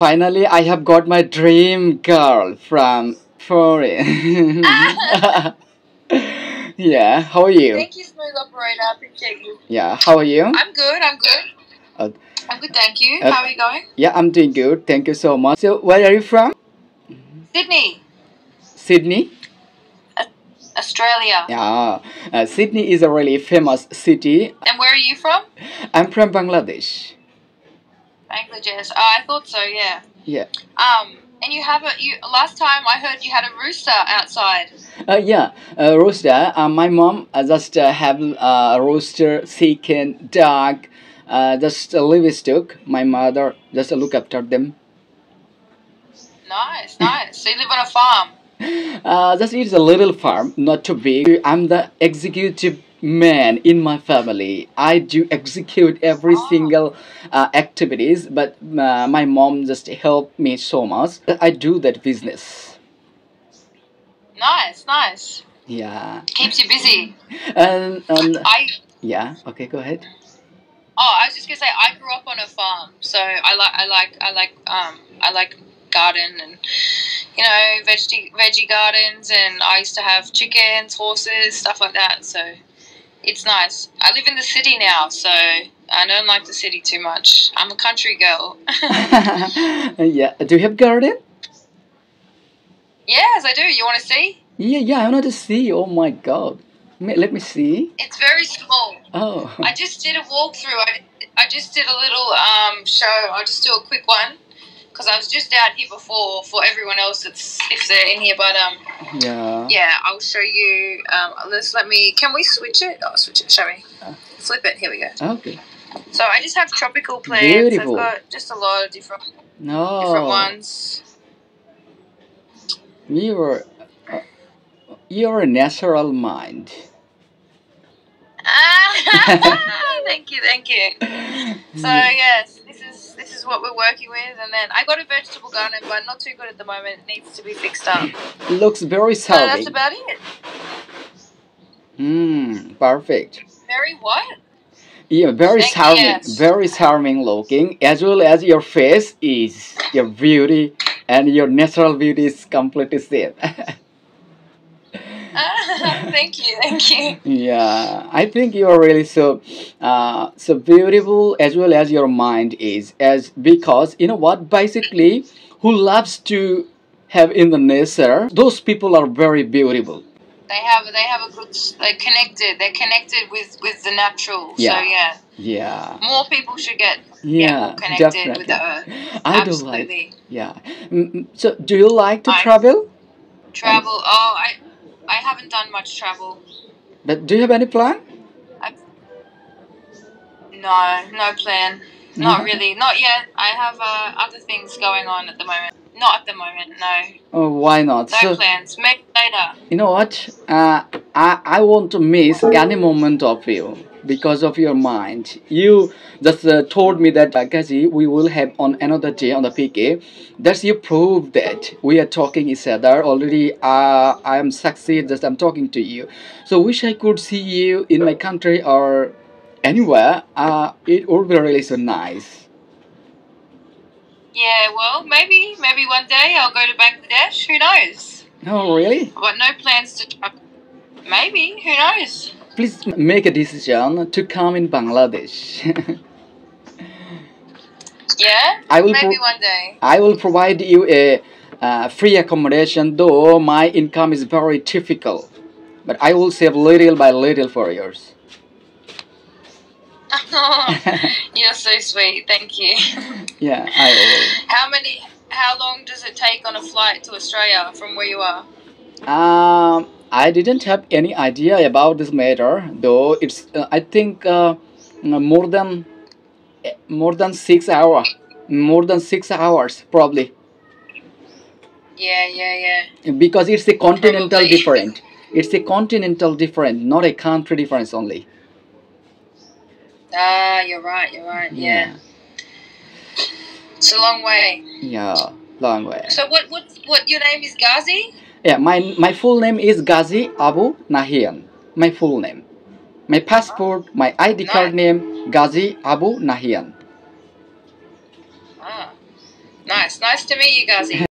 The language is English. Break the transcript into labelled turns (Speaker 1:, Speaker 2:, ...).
Speaker 1: Finally, I have got my dream girl from foreign. Yeah, how are you?
Speaker 2: Thank you, smooth operator. I appreciate you.
Speaker 1: Yeah, how are you?
Speaker 2: I'm good. I'm good.
Speaker 1: Uh,
Speaker 2: I'm good. Thank you.
Speaker 1: uh,
Speaker 2: How are you going?
Speaker 1: yeah, I'm doing good. Thank you so much. So, where are you from?
Speaker 2: Sydney,
Speaker 1: Sydney?
Speaker 2: Australia.
Speaker 1: Yeah, Sydney is a really famous city.
Speaker 2: And where are you from?
Speaker 1: I'm from Bangladesh.
Speaker 2: Bangladesh. Oh, I thought so. Yeah.
Speaker 1: Yeah.
Speaker 2: And you have a you. Last time I heard you had a rooster outside.
Speaker 1: Yeah, rooster. My mom just have rooster, chicken, dog, just livestock. My mother just look after them.
Speaker 2: Nice, nice. So you live on a farm.
Speaker 1: Just it's a little farm, not too big. I'm the executive man in my family. I do execute every
Speaker 2: Oh,
Speaker 1: single activities, but my mom just help me so much. I do that business.
Speaker 2: nice, nice.
Speaker 1: Yeah,
Speaker 2: Keeps you busy.
Speaker 1: and
Speaker 2: I.
Speaker 1: yeah. Okay, go ahead.
Speaker 2: Oh, I was just gonna say I grew up on a farm, so I like garden and veggie gardens, and I used to have chickens, horses, stuff like that. So it's nice. I live in the city now, so I don't like the city too much. I'm a country girl.
Speaker 1: Yeah. Do you have garden?
Speaker 2: Yes, I do. You want to see?
Speaker 1: Yeah, yeah. I want to see. Oh my God. Let me see.
Speaker 2: It's very small.
Speaker 1: Oh.
Speaker 2: I just did a walkthrough. I just did a little show. I'll just do a quick one because I was just out here before for everyone else that's if they're in here. But
Speaker 1: Yeah.
Speaker 2: yeah, I'll show you. Let me. Can we switch it? Oh, switch it. Show me. Flip it. Here we go.
Speaker 1: Okay.
Speaker 2: So I just have tropical plants.
Speaker 1: Beautiful.
Speaker 2: I've got just a lot of different
Speaker 1: No.
Speaker 2: ones.
Speaker 1: You're uh, you're a natural mind.
Speaker 2: Thank you, thank you. So yes, this is what we're working with, and then I got a vegetable garden, but not too good at the moment. It needs to be fixed up.
Speaker 1: Looks very
Speaker 2: So that's
Speaker 1: serving.
Speaker 2: about it.
Speaker 1: Perfect.
Speaker 2: Very what?
Speaker 1: Yeah, very
Speaker 2: Thank you.
Speaker 1: charming,
Speaker 2: Yes.
Speaker 1: very charming looking, as well as your face is your beauty, and your natural beauty is completely same.
Speaker 2: Thank you, thank you.
Speaker 1: Yeah, I think you are really so beautiful, as well as your mind is, as because you know what, basically, who loves to have in the nature, those people are very beautiful.
Speaker 2: They have a good. They're connected with the natural. So
Speaker 1: Yeah,
Speaker 2: yeah,
Speaker 1: yeah,
Speaker 2: more people should get more
Speaker 1: yeah,
Speaker 2: connected with the
Speaker 1: definitely.
Speaker 2: earth.
Speaker 1: I do like,
Speaker 2: Absolutely.
Speaker 1: yeah. So, do you like to
Speaker 2: I
Speaker 1: travel? And
Speaker 2: travel. Oh, I haven't done much travel.
Speaker 1: but do you have any plan?
Speaker 2: I, no plan. Not really. Not yet. I have other things going on at the moment. Not at the moment. No.
Speaker 1: Oh, why not?
Speaker 2: No
Speaker 1: So,
Speaker 2: plans. Maybe later.
Speaker 1: you know what? I want to miss any moment of you because of your mind. You just told me that, Kazi, we will have on another day on the PK. That's you prove that we are talking each other already. I am succeed. Just I'm talking to you. So wish I could see you in my country or anywhere. It would be really so nice.
Speaker 2: Yeah. Well, maybe one day I'll go to Bangladesh. Who knows?
Speaker 1: Oh, really?
Speaker 2: I've got no plans to travel. Maybe. Who knows?
Speaker 1: Please make a decision to come in Bangladesh.
Speaker 2: Yeah.
Speaker 1: I will
Speaker 2: Maybe
Speaker 1: pro-
Speaker 2: one day.
Speaker 1: I will provide you a free accommodation, though my income is very difficult. But I will save little by little for yours.
Speaker 2: You're so sweet. Thank you.
Speaker 1: Yeah, I will.
Speaker 2: How long does it take on a flight to Australia from where you are?
Speaker 1: I didn't have any idea about this matter, though it's I think more than 6 hours, more than 6 hours probably,
Speaker 2: Yeah, yeah, yeah.
Speaker 1: because it's a continental
Speaker 2: Probably.
Speaker 1: different. It's a continental different, not a country difference only.
Speaker 2: You're right, you're right, yeah.
Speaker 1: Yeah,
Speaker 2: It's a long way.
Speaker 1: yeah, long way.
Speaker 2: So what your name is Ghazi?
Speaker 1: Yeah, my full name is Ghazi Abu Nahian. My full name. My passport, my ID card
Speaker 2: Nice.
Speaker 1: name, Ghazi Abu Nahian.
Speaker 2: Ah. Nice to meet you, Ghazi.